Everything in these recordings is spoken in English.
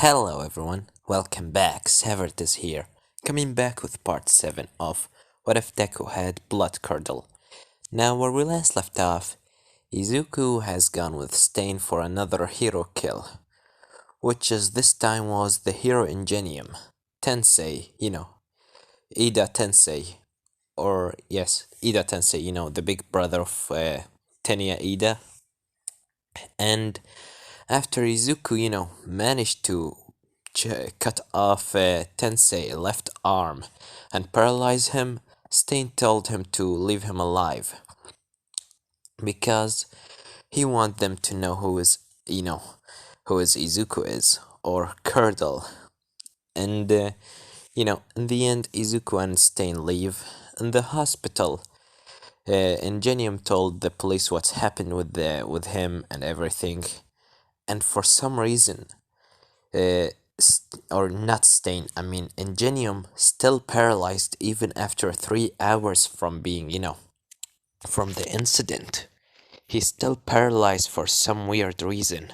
Hello everyone, welcome back. Savert is here, coming back with part 7 of What If Deku Had Bloodcurdle. Now, where we last left off, Izuku has gone with Stain for another hero kill, which is this time was the hero Ingenium, Tensei, Ida Tensei, or yes, Ida Tensei, the big brother of Tenya Ida. And after Izuku, managed to cut off Tensei left arm and paralyze him, Stain told him to leave him alive because he want them to know who is Izuku is or Curdle. And in the end, Izuku and Stain leave. In the hospital, Ingenium told the police what's happened with him and everything. And for some reason, or not Stain, I mean Ingenium still paralyzed even after 3 hours from being, from the incident. He's still paralyzed for some weird reason.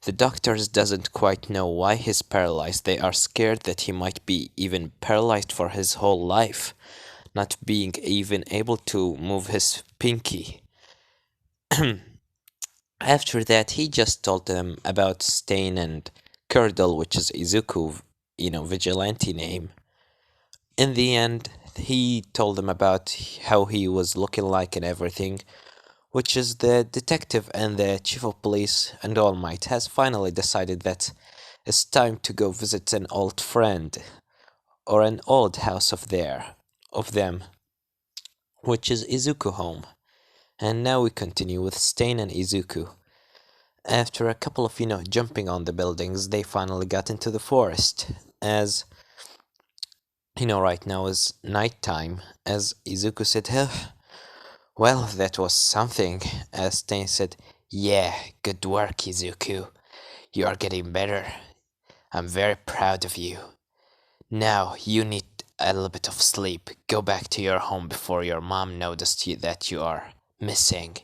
The doctors doesn't quite know why he's paralyzed. They are scared that he might be even paralyzed for his whole life, not being even able to move his pinky. After that, he just told them about Stain and Curdle, which is Izuku, vigilante name. In the end, he told them about how he was looking like and everything, which is the detective and the chief of police and All Might has finally decided that it's time to go visit an old friend or an old house of them, which is Izuku home. And now we continue with Stain and Izuku. After a couple of, jumping on the buildings, they finally got into the forest. As, right now is nighttime. As Izuku said, well, that was something. As Stain said, yeah, good work, Izuku. You are getting better. I'm very proud of you. Now, you need a little bit of sleep. Go back to your home before your mom noticed that you are missing.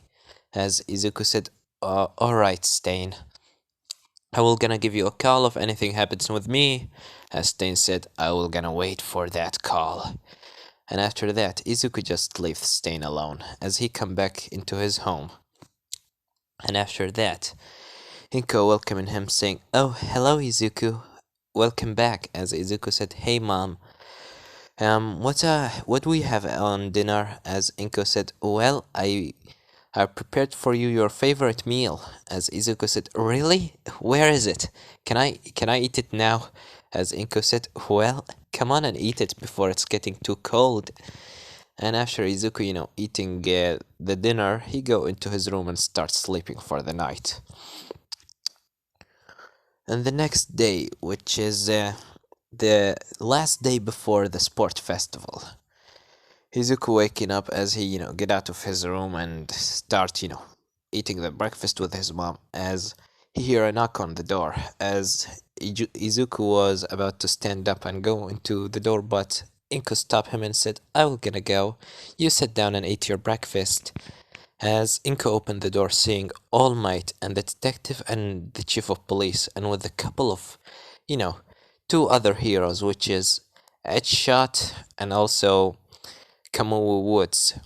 As Izuku said, alright, Stain. I will gonna give you a call if anything happens with me. As Stain said, I will gonna wait for that call. And after that, Izuku just leaves Stain alone as he come back into his home. And after that, Inko welcoming him saying, oh, hello Izuku. Welcome back. As Izuku said, hey mom. What do we have on dinner? As Inko said, well, I prepared for you your favorite meal. As Izuku said, really? Where is it? Can I eat it now? As Inko said, well, come on and eat it before it's getting too cold. And after Izuku, eating the dinner, he go into his room and starts sleeping for the night. And the next day, which is the last day before the sport festival, Izuku waking up as he, get out of his room and start, eating the breakfast with his mom as he hear a knock on the door. As Izuku was about to stand up and go into the door, but Inko stopped him and said, I will gonna go. You sit down and eat your breakfast. As Inko opened the door, seeing All Might and the detective and the chief of police, and with a couple of, two other heroes, which is Edgeshot and also Kamui Woods,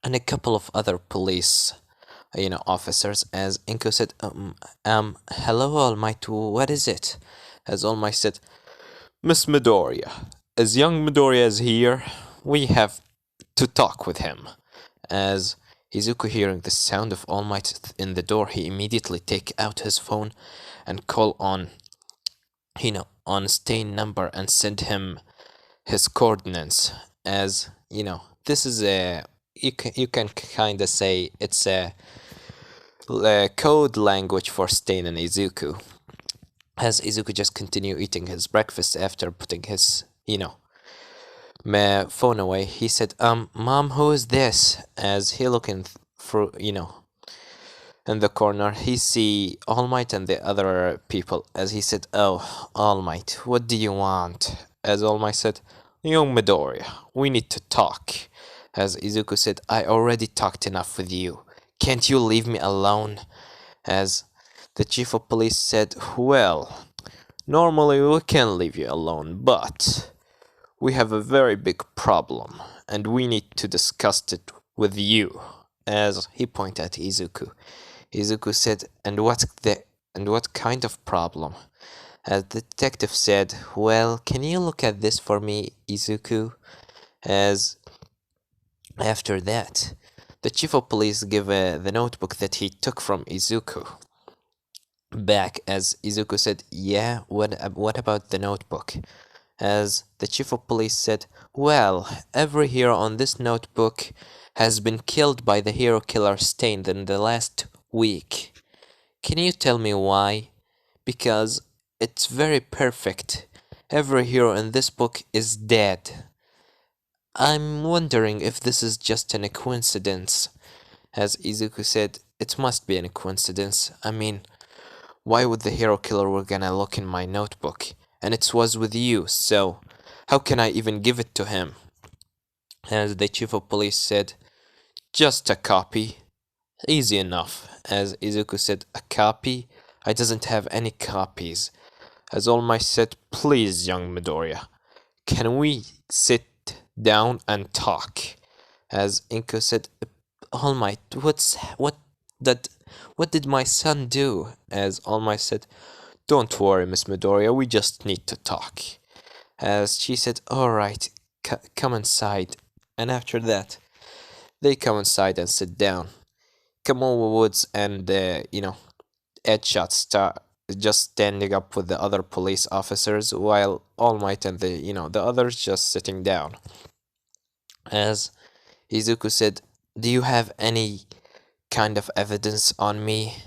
and a couple of other police, officers. As Inko said, hello, All Might, what is it? As All Might said, Miss Midoriya, as young Midoriya is here, we have to talk with him. As Izuku hearing the sound of All Might in the door, he immediately take out his phone and call on, on Stain number and send him his coordinates. As, this is you can kind of say it's a code language for Stain and Izuku. As Izuku just continue eating his breakfast after putting his, phone away, he said, Mom, who is this? As he looking through, in the corner, he see All Might and the other people. As he said, oh, All Might, what do you want? As All Might said, young Midoriya, we need to talk. As Izuku said, I already talked enough with you. Can't you leave me alone? As The chief of police said, "Well, normally we can leave you alone, but we have a very big problem, and we need to discuss it with you." As he pointed at Izuku. Izuku said, and what kind of problem?" As the detective said, "Well, can you look at this for me, Izuku?" As after that, the chief of police gave the notebook that he took from Izuku back. As Izuku said, "Yeah, what about the notebook?" As the chief of police said, "Well, every hero on this notebook has been killed by the hero killer Stain in the last week. Can you tell me why? Because it's very perfect. Every hero in this book is dead. I'm wondering if this is just a coincidence." As Izuku said, "It must be a coincidence. I mean, why would the hero killer were gonna look in my notebook? And it was with you, so how can I even give it to him?" As the chief of police said, "Just a copy. Easy enough." As Izuku said, "A copy? I doesn't have any copies." As All Might said, "Please, young Midoriya, can we sit down and talk?" As Inko said, "All Might, that what did my son do?" As All Might said, "Don't worry, Miss Midoriya, we just need to talk." As she said, "All right, come inside." And after that, they come inside and sit down. Kamoa Woods and Edshot start just standing up with the other police officers, while All Might and the others just sitting down. As Izuku said, "Do you have any kind of evidence on me?"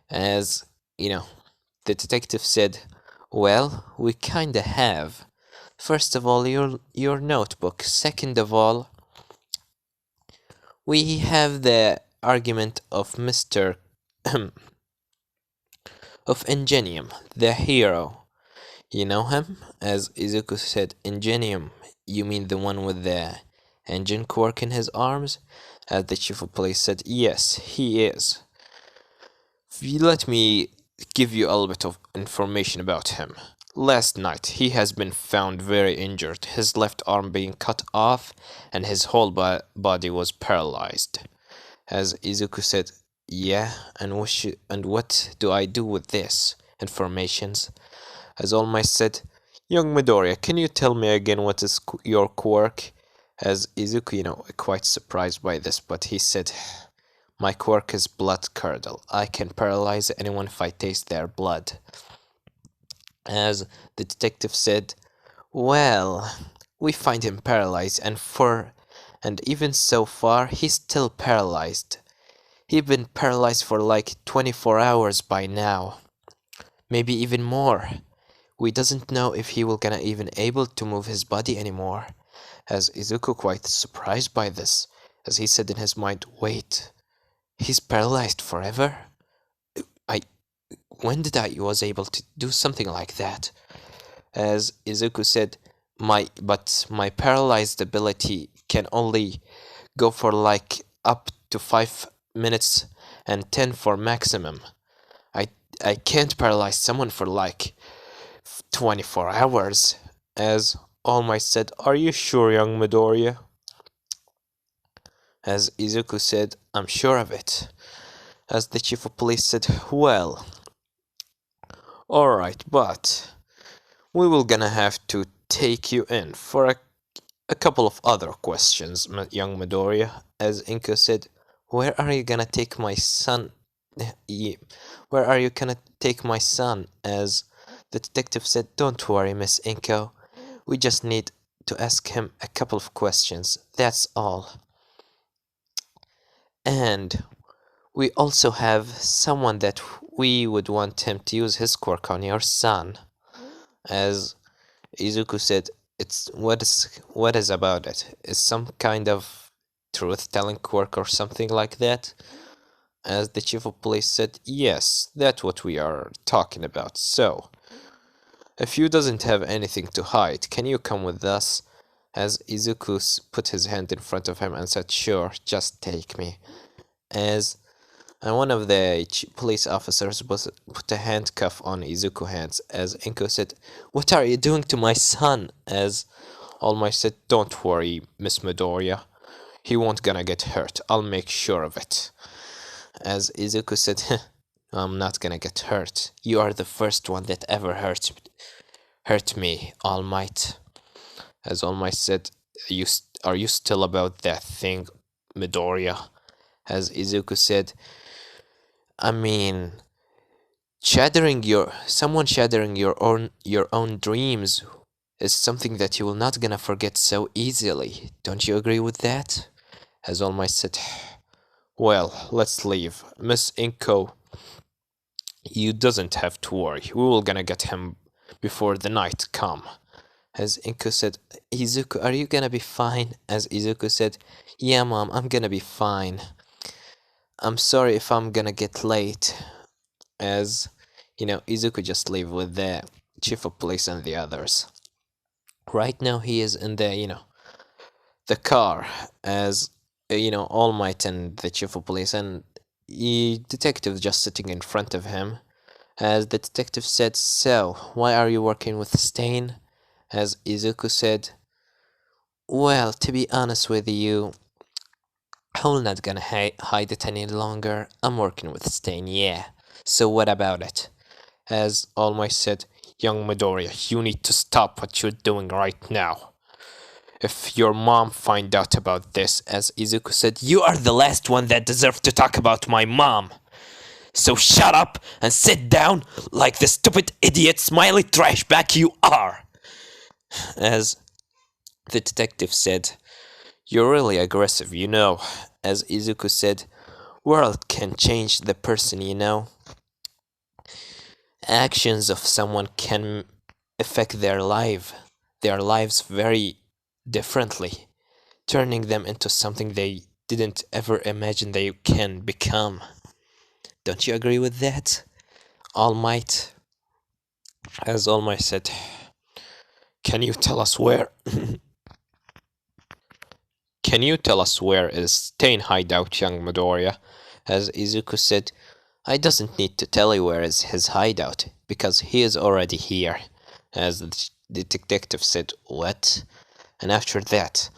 As the detective said, "Well, we kinda have. First of all, your notebook. Second of all, we have the argument of Mr. of Ingenium, the hero. You know him?" As Izuku said, "Ingenium, you mean the one with the engine quirk in his arms?" As the chief of police said, "Yes, he is. Let me give you a little bit of information about him. Last night, he has been found very injured, his left arm being cut off, and his whole body was paralyzed." As Izuku said, "Yeah, and what do I do with this informations?" As All Might said, "Young Midoriya, can you tell me again what is your quirk?" As Izuku, quite surprised by this, but he said, "My quirk is bloodcurdle. I can paralyze anyone if I taste their blood." As the detective said, "Well, we find him paralyzed, and even so far, he's still paralyzed. He's been paralyzed for like 24 hours by now, maybe even more. We doesn't know if he will gonna even able to move his body anymore." As Izuku quite surprised by this, as he said in his mind, "Wait, he's paralyzed forever? I when did I was able to do something like that?" As Izuku said, my paralyzed ability can only go for like up to 5 minutes and 10 for maximum. I can't paralyze someone for like 24 hours." As All Might said, "Are you sure, young Midoriya?" As Izuku said, "I'm sure of it." As the chief of police said, "Well, alright, but we will gonna have to take you in for a couple of other questions, young Midoriya." As Inko said, "Where are you gonna take my son? Where are you gonna take my son?" As the detective said, "Don't worry, Miss Inko. We just need to ask him a couple of questions. That's all. And we also have someone that we would want him to use his quirk on your son." As Izuku said, "It's what is about it? Is some kind of truth-telling quirk or something like that?" As the chief of police said, "Yes, that's what we are talking about. So, if you doesn't have anything to hide, can you come with us?" As Izuku put his hand in front of him and said, "Sure, just take me." As And one of the police officers was put a handcuff on Izuku's hands as Inko said, "What are you doing to my son?" As All Might said, "Don't worry, Miss Midoriya. He won't gonna get hurt. I'll make sure of it." As Izuku said, "I'm not gonna get hurt. You are the first one that ever hurt me, All Might." As All Might said, "Are you still about that thing, Midoriya?" As Izuku said, "I mean, shattering your own dreams is something that you will not gonna forget so easily. Don't you agree with that?" As All Might said, "Well, let's leave. Miss Inko, you doesn't have to worry. We will gonna get him before the night come." As Inko said, "Izuku, are you gonna be fine?" As Izuku said, "Yeah, Mom, I'm gonna be fine. I'm sorry if I'm gonna get late." As Izuku just leave with the chief of police and the others. Right now he is in the car as All Might and the chief of police and the detective just sitting in front of him. As the detective said, "So, why are you working with Stain?" As Izuku said, "Well, to be honest with you, I'm not gonna hide it any longer. I'm working with Stain, yeah. So what about it?" As All Might said, "Young Midoriya, you need to stop what you're doing right now. If your mom find out about this," as Izuku said, "you are the last one that deserves to talk about my mom. So shut up and sit down like the stupid idiot smiley trash bag you are." As the detective said, "You're really aggressive, you know." As Izuku said, "World can change the person, you know. Actions of someone can affect their lives very differently, turning them into something they didn't ever imagine they can become. Don't you agree with that, All Might?" As All Might said, "Can you tell us where can you tell us where is Stain hideout, young Midoriya?" As Izuku said, "I doesn't need to tell you where is his hideout, because he is already here." As the detective said, "What?" And after that,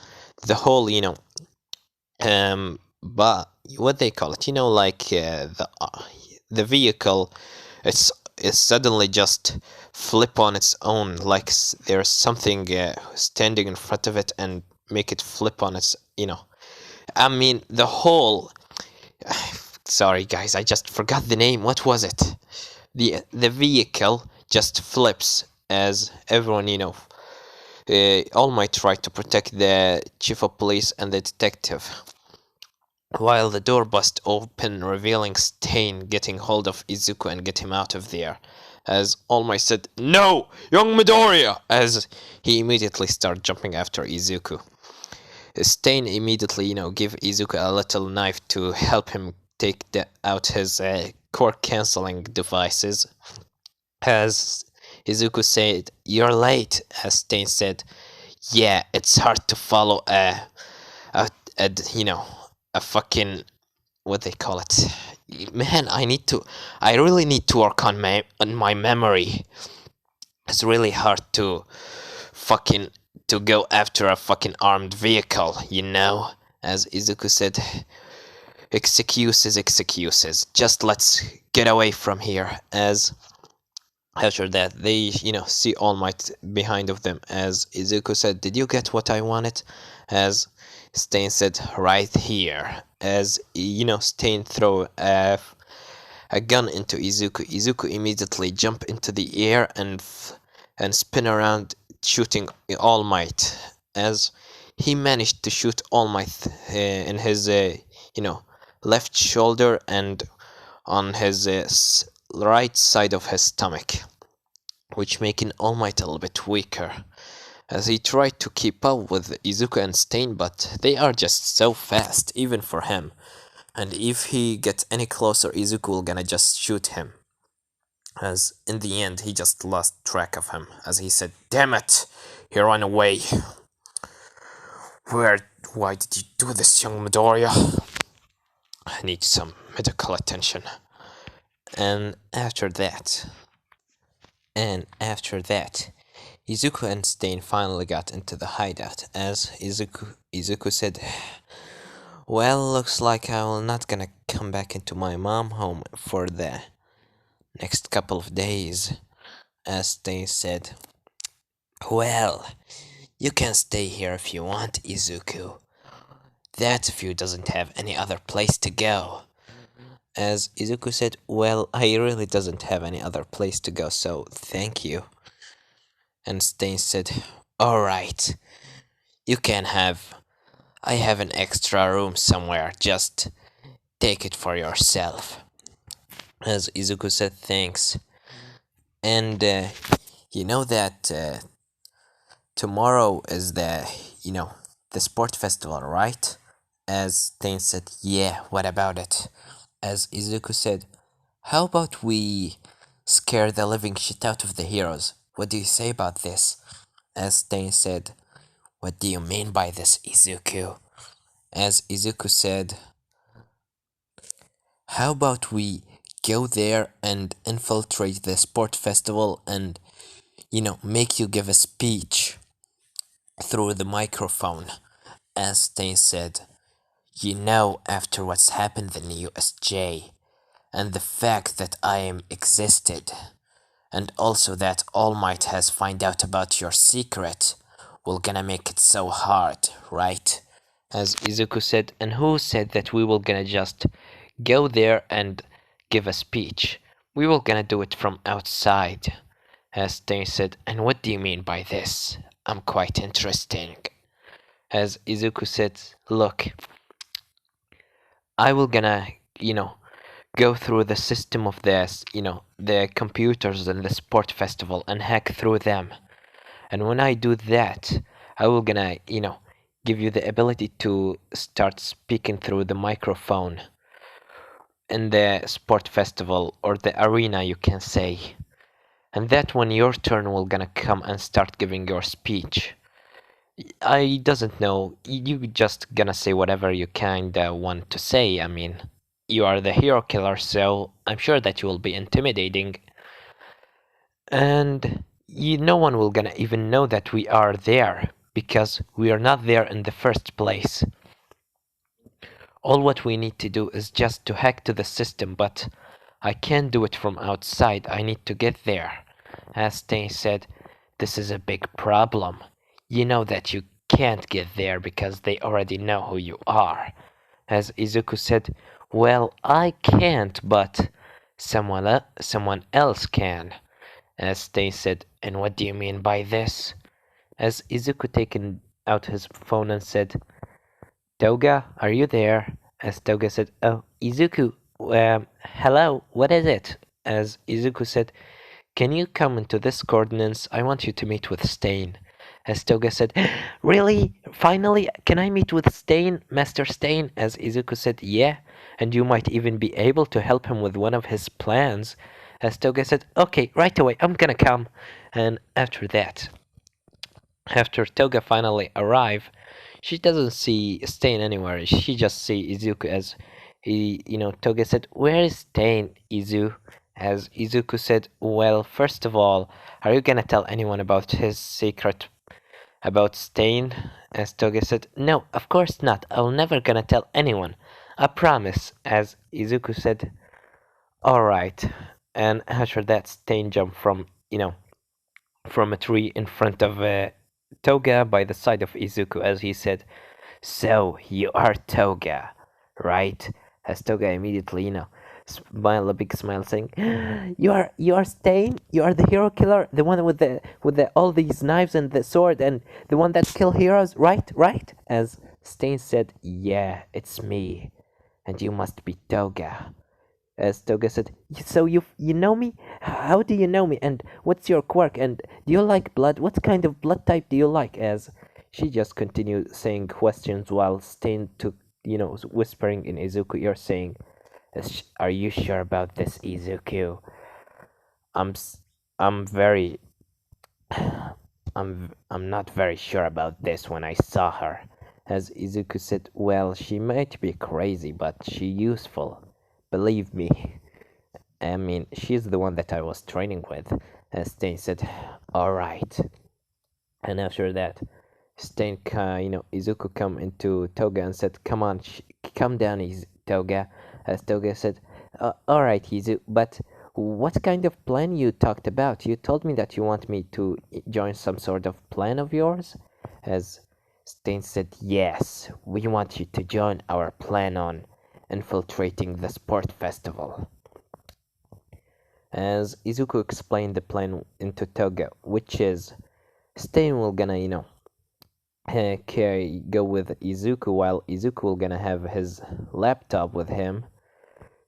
the whole, but what they call it, like the vehicle, it's suddenly just flip on its own, like there's something standing in front of it and make it flip on its, I mean, the whole. Sorry, guys, I just forgot the name. What was it? The vehicle just flips as everyone, All Might try to protect the chief of police and the detective, while the door busts open, revealing Stain getting hold of Izuku and get him out of there. As All Might said, "No, young Midoriya!" As he immediately started jumping after Izuku. Stain immediately, give Izuku a little knife to help him take out his core cancelling devices. As Izuku said, "You're late." As Stain said, "Yeah, it's hard to follow a, a a fucking, what they call it. Man, I really need to work on my memory. It's really hard to fucking to go after a fucking armed vehicle, you know." As Izuku said, excuses. Just let's get away from here." As after that, they, see All Might behind of them. As Izuku said, "Did you get what I wanted?" As Stain said, "Right here." As, Stain throw a gun into Izuku. Izuku immediately jump into the air and spin around, shooting All Might. As he managed to shoot All Might in his, left shoulder and on his right side of his stomach, which making All Might a little bit weaker. As he tried to keep up with Izuku and Stain, but they are just so fast, even for him. And if he gets any closer, Izuku will gonna just shoot him. As in the end, he just lost track of him. As he said, "Damn it, he ran away. Why did you do this, young Midoriya? I need some medical attention. And after that, and after that, Izuku and Stain finally got into the hideout. As Izuku said, "Well, looks like I'm not gonna come back into my mom home for the next couple of days." As Stain said, "Well, you can stay here if you want, Izuku. That view doesn't have any other place to go." As Izuku said, "Well, I really doesn't have any other place to go, so thank you." And Stain said, "Alright, you can have. I have an extra room somewhere, just take it for yourself." As Izuku said, "Thanks." And you know that tomorrow is the sport festival, right? As Stain said, "Yeah, what about it?" As Izuku said, "How about we scare the living shit out of the heroes? What do you say about this?" As Stain said, "What do you mean by this, Izuku?" As Izuku said, "How about we go there and infiltrate the sport festival and, make you give a speech through the microphone?" As Stain said, "After what's happened in the USJ, and the fact that I am existed, and also that All Might has find out about your secret, we're gonna make it so hard, right?" As Izuku said, "And who said that we were gonna just go there and give a speech? We were gonna do it from outside." As Stain said, "And what do you mean by this? I'm quite interesting." As Izuku said, "Look, I will gonna, go through the system of this, the computers in the sport festival and hack through them. And when I do that, I will gonna, give you the ability to start speaking through the microphone in the sport festival or the arena, you can say. And that when your turn will gonna come and start giving your speech. I doesn't know, you just gonna say whatever you kinda want to say. I mean, you are the hero killer, so I'm sure that you will be intimidating. And no one will gonna even know that we are there, because we are not there in the first place. All what we need to do is just to hack to the system, but I can't do it from outside. I need to get there." As Stain said, "This is a big problem. You know that you can't get there because they already know who you are." As Izuku said, "Well, I can't, but someone else can." As Stain said, "And what do you mean by this?" As Izuku taken out his phone and said, "Toga, are you there?" As Toga said, "Oh, Izuku, hello, what is it?" As Izuku said, "Can you come into this coordinates? I want you to meet with Stain." As Toga said, "Really? Finally? Can I meet with Stain, Master Stain?" As Izuku said, "Yeah, and you might even be able to help him with one of his plans." As Toga said, "Okay, right away, I'm gonna come." And after Toga finally arrive, she doesn't see Stain anywhere. She just see Izuku. As Toga said, "Where is Stain, Izu?" As Izuku said, "Well, first of all, are you gonna tell anyone about his secret about Stain?" As Toga said, "No, of course not. I'm never gonna tell anyone. I promise." As Izuku said, "Alright." And after that, Stain jumped from a tree in front of Toga by the side of Izuku, as he said, "So, you are Toga, right?" As Toga immediately, smile a big smile, saying, "You are Stain? You are the hero killer, the one with the all these knives and the sword, and the one that kill heroes, right? Right?" As Stain said, "Yeah, it's me, and you must be Toga." As Toga said, "So you know me? How do you know me? And what's your quirk? And do you like blood? What kind of blood type do you like?" As she just continued saying questions while Stain took, whispering in Izuku ear, saying, "Are you sure about this, Izuku? I'm s- I'm very I'm not very sure about this when I saw her." As Izuku said, "Well, she might be crazy, but she useful. believe me. I mean, she's the one that I was training with. Stain said, all right. And after that, Izuku come into Toga and said, come on, come down, Toga. As Toga said, all right, Izu, but what kind of plan you talked about? You told me that you want me to join some sort of plan of yours? As Stain said, yes, we want you to join our plan on infiltrating the sport festival. As Izuku explained the plan into Toga, which is Stain will gonna, go with Izuku while Izuku will gonna have his laptop with him.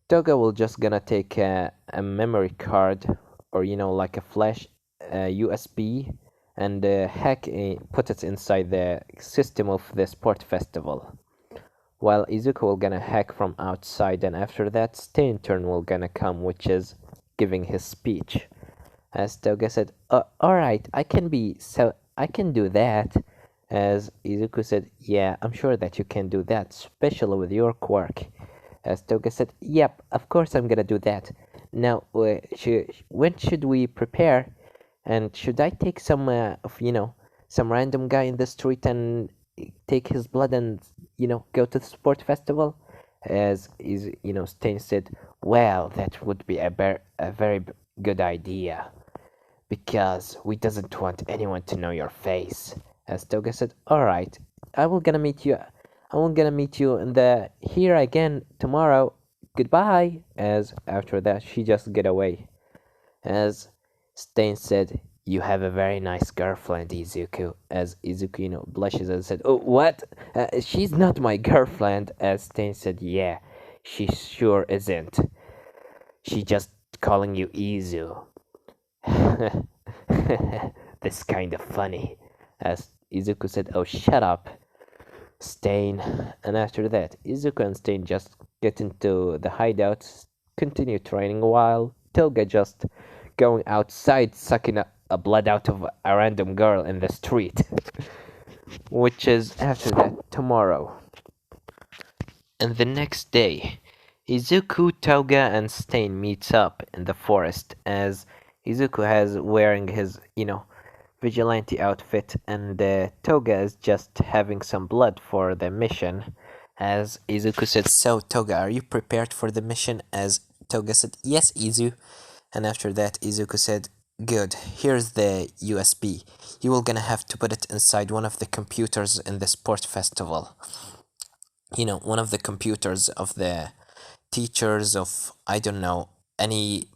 Toga will just gonna take a memory card or like a flash USB and put it inside the system of the sport festival. While Izuku will gonna hack from outside, and after that, Stain turn will gonna come, which is giving his speech. As Toga said, "All right, I can do that." As Izuku said, "Yeah, I'm sure that you can do that, especially with your quirk." As Toga said, "Yep, of course I'm gonna do that. Now, when should we prepare? And should I take some random guy in the street and take his blood and go to the sport festival?" As Stain said, "Well, that would be a very good idea because we doesn't want anyone to know your face." As Toga said, "All right, I will gonna meet you. I will gonna meet you in the here again tomorrow. Goodbye." As after that, she just get away. As Stain said, "You have a very nice girlfriend, Izuku." As Izuku, blushes and said, "Oh, what? She's not my girlfriend." As Stain said, "Yeah, she sure isn't. She just calling you Izu." This kind of funny. As Izuku said, "Oh, shut up, Stain." And after that, Izuku and Stain just get into the hideout, continue training while Toga just going outside sucking a blood out of a random girl in the street. Which is after that tomorrow. And the next day, Izuku, Toga, and Stain meets up in the forest as Izuku has wearing his, vigilante outfit, and Toga is just having some blood for the mission. As Izuku said, "So, Toga, are you prepared for the mission?" As Toga said, "Yes, Izu." And after that, Izuku said, "Good, here's the USB. You will gonna have to put it inside one of the computers in the sport festival. One of the computers of the teachers of, I don't know, any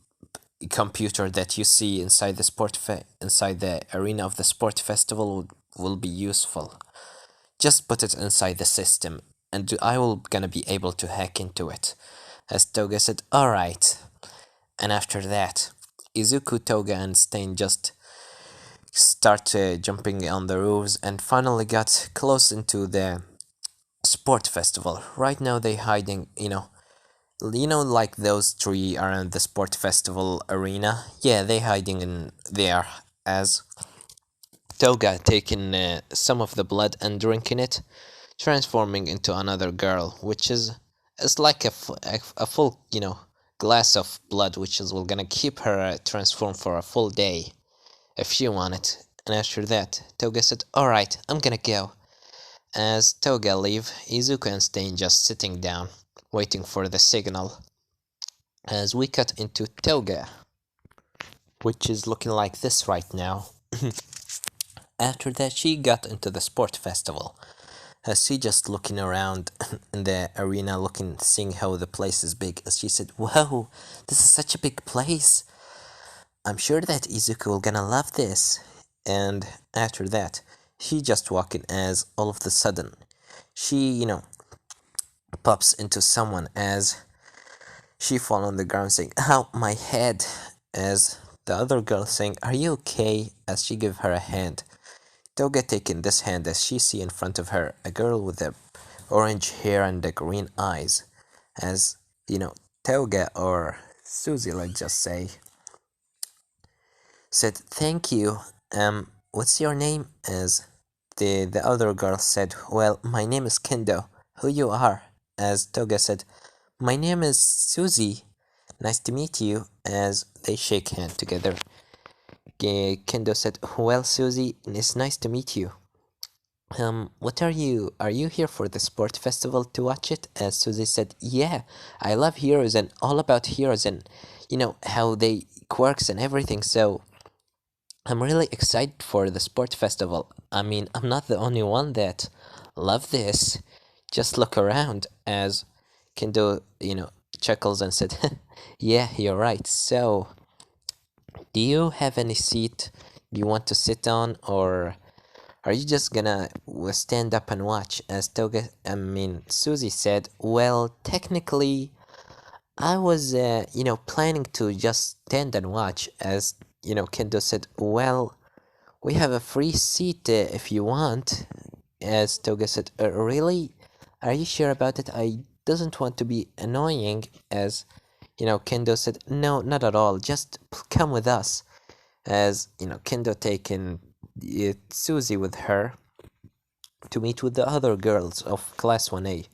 computer that you see inside the inside the arena of the sport festival will be useful. Just put it inside the system, and I will gonna be able to hack into it." As Toga said, "All right." And after that, Izuku, Toga, and Stain just start jumping on the roofs and finally got close into the sport festival. Right now they hiding, like those three around the sport festival arena. Yeah, they hiding in there. As Toga taking some of the blood and drinking it, transforming into another girl, which is it's like a full glass of blood, which is will gonna keep her transformed for a full day if she want it. And after that, Toga said, "All right, I'm gonna go." As Toga leave, Izuku and Stain just sitting down, waiting for the signal. As we cut into Toga, which is looking like this right now. After that, she got into the sport festival. As she just looking around in the arena, seeing how the place is big, as she said, "Whoa, this is such a big place. I'm sure that Izuku will gonna love this." And after that, she just walking as all of the sudden, she, pops into someone as she fall on the ground saying, "Ow, my head." As the other girl saying, "Are you okay?" As she give her a hand. Toga taking this hand as she see in front of her a girl with the orange hair and the green eyes. As, Toga or Susie, let's just say, said, "Thank you. What's your name?" As the other girl said, "Well, my name is Kendo. Who you are?" As Toga said, My name is Susie. Nice to meet you. As they shake hands together, Kendo said, "Well, Susie, it's nice to meet you. What are you? Are you here for the sport festival to watch it?" As Susie said, "Yeah, I love heroes and all about heroes and how they quirks and everything. So I'm really excited for the sport festival. I mean, I'm not the only one that love this. Just look around." As Kendo, chuckles and said, "Yeah, you're right. So, do you have any seat you want to sit on, or are you just gonna stand up and watch?" As Susie said, "Well, technically, I was, planning to just stand and watch." As Kendo said, "Well, we have a free seat if you want." As Toga said, "Really? Are you sure about it? I doesn't want to be annoying." As Kendo said, "No, not at all. Just come with us." As Kendo taken Susie with her to meet with the other girls of Class 1A,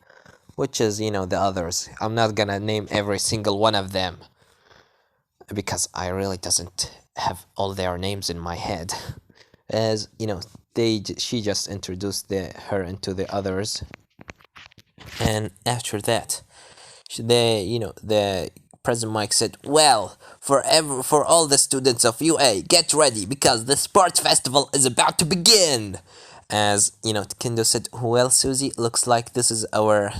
which is, the others. I'm not gonna name every single one of them because I really doesn't have all their names in my head. As she just introduced her into the others, and after that, the President Mike said, "Well, for all the students of UA, get ready because the sports festival is about to begin." As Kendo said, "Well, Susie, looks like this is our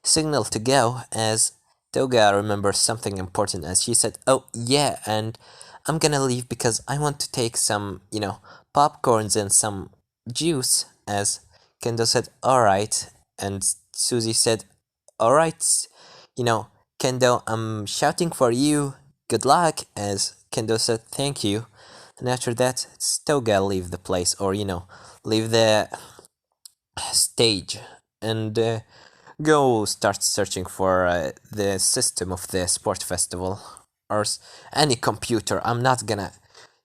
signal to go." As Toga remembers something important, as she said, "Oh yeah, and I'm gonna leave because I want to take some, popcorns and some juice." As Kendo said, "All right," and Susie said, "All right, you know, Kendo, I'm shouting for you. Good luck." As Kendo said, "Thank you." And after that, Stoga leave the place, or leave the stage, and go start searching for the system of the sport festival, or any computer. I'm not gonna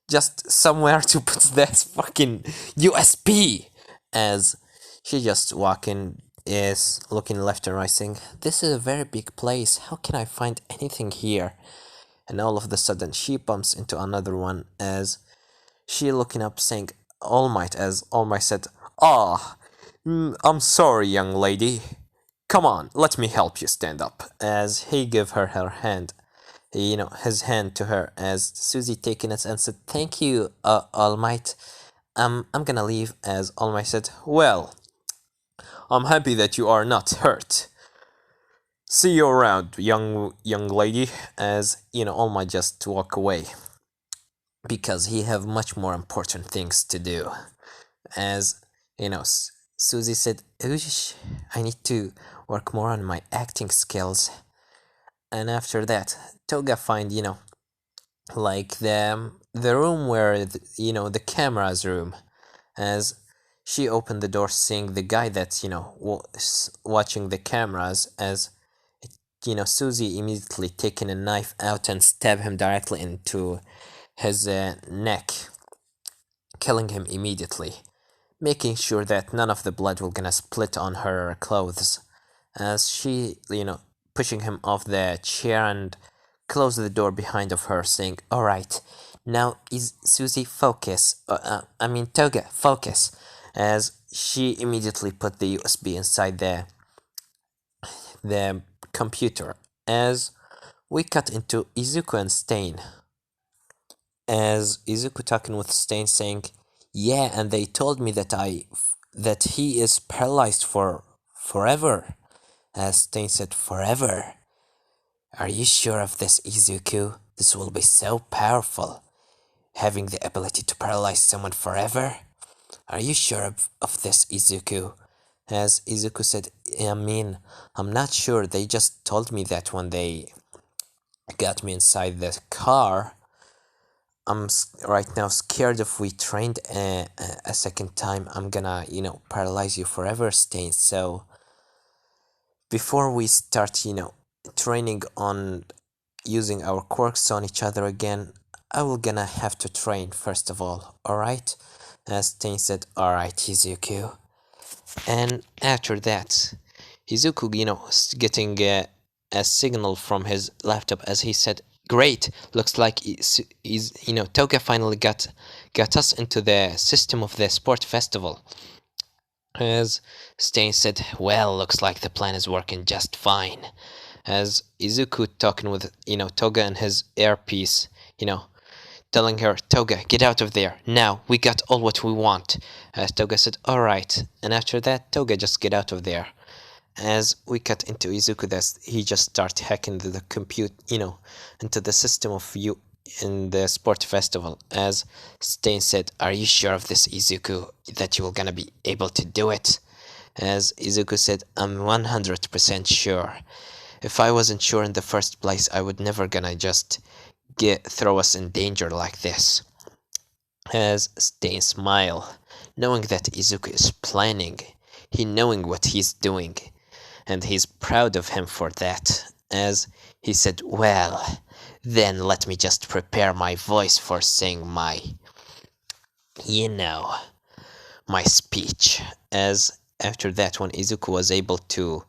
just somewhere to put this fucking USB. As she just walking is looking left and right, saying, "This is a very big place. How can I find anything here?" And all of a sudden she bumps into another one, as she looking up, saying, "All Might." As All Might said, "Ah, I'm sorry, young lady. Come on, let me help you stand up." As he gave her hand, his hand to her, as Susie taking it and said, "Thank you, All Might. I'm gonna leave." As All Might said, "Well, I'm happy that you are not hurt. See you around, young lady." As All Might just walk away because he have much more important things to do. As Susie said, "Oosh, I need to work more on my acting skills." And after that, Toga find like the room where the camera's room. As she opened the door, seeing the guy that's was watching the cameras. As Susie immediately taking a knife out and stab him directly into his neck, killing him immediately, making sure that none of the blood will gonna split on her clothes. As she pushing him off the chair and close the door behind of her, saying, "All right, now is Susie, focus. Toga, focus." As she immediately put the USB inside the computer. As we cut into Izuku and Stain. As Izuku talking with Stain, saying, "Yeah, and they told me that he is paralyzed for forever." As Stain said, "Forever? Are you sure of this, Izuku? This will be so powerful, having the ability to paralyze someone forever. Are you sure of this, Izuku?" As Izuku said, I'm not sure. They just told me that when they got me inside the car. I'm right now scared if we trained a second time, I'm gonna, paralyze you forever, Stain. So before we start, training on using our quirks on each other again, I will gonna have to train first of all, alright?" As Stain said, "Alright, Izuku." And after that, Izuku, getting a signal from his laptop as he said, "Great! Looks like Toga finally got us into the system of the sport festival." As Stain said, "Well, looks like the plan is working just fine." As Izuku talking with Toga and his earpiece, telling her, "Toga, get out of there now. We got all what we want." As Toga said, "All right," and after that, Toga just get out of there. As we cut into Izuku, that he just start hacking the compute, into the system of you in the sport festival. As Stain said, "Are you sure of this, Izuku, that you will gonna be able to do it?" As Izuku said, "I'm 100% sure. If I wasn't sure in the first place, I would never gonna just throw us in danger like this." As Stain smile, knowing that Izuku is planning, he knowing what he's doing, and he's proud of him for that. As he said, "Well, then let me just prepare my voice for saying my speech." As after that, when Izuku was able to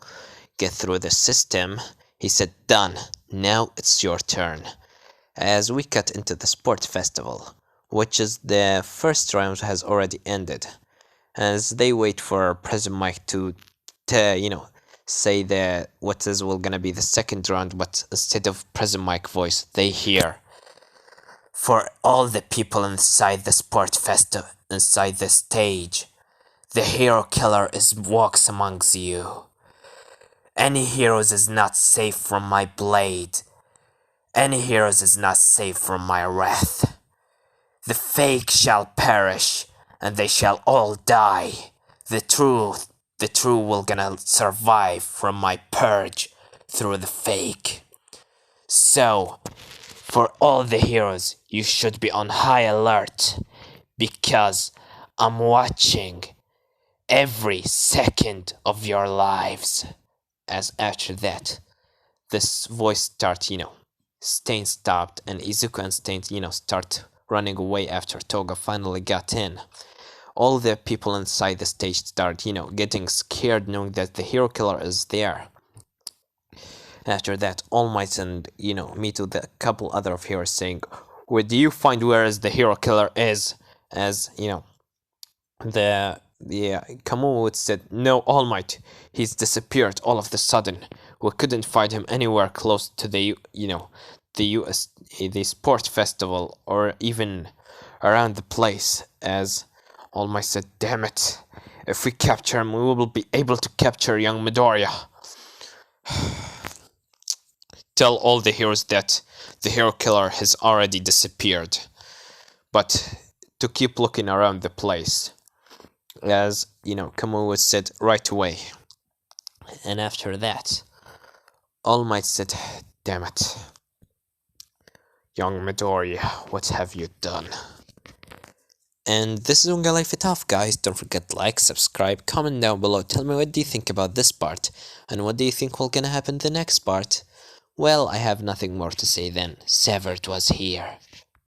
get through the system, he said, "Done. Now it's your turn." As we cut into the sport festival, which is the first round has already ended. As they wait for President Mike to say what is will gonna be the second round, but instead of President Mike voice, they hear, "For all the people inside the sport festival, inside the stage, the hero killer walks amongst you. Any heroes is not safe from my blade. Any heroes is not safe from my wrath. The fake shall perish, and they shall all die. The true will gonna survive from my purge through the fake. So, for all the heroes, you should be on high alert, because I'm watching every second of your lives." As after that, this voice starts, Stain stopped, and Izuku and Stain, start running away after Toga finally got in. All the people inside the stage start, getting scared knowing that the hero killer is there. After that, All Might and, meet with a couple other of heroes saying, "Where do you find where is the hero killer is?" As, the Kamui said, "No, All Might, he's disappeared all of the sudden. We couldn't find him anywhere close to the sport festival or even around the place." As All Might said, "Damn it, if we capture him, we will be able to capture young Midoriya. Tell all the heroes that the hero killer has already disappeared, but to keep looking around the place." As Kamui said, "Right away." And after that, All Might said, "Damn it, young Midoriya, what have you done?" And this is gonna leave it off, guys. Don't forget to like, subscribe, comment down below. Tell me what do you think about this part, and what do you think will gonna happen in the next part. Well, I have nothing more to say then. Severed was here.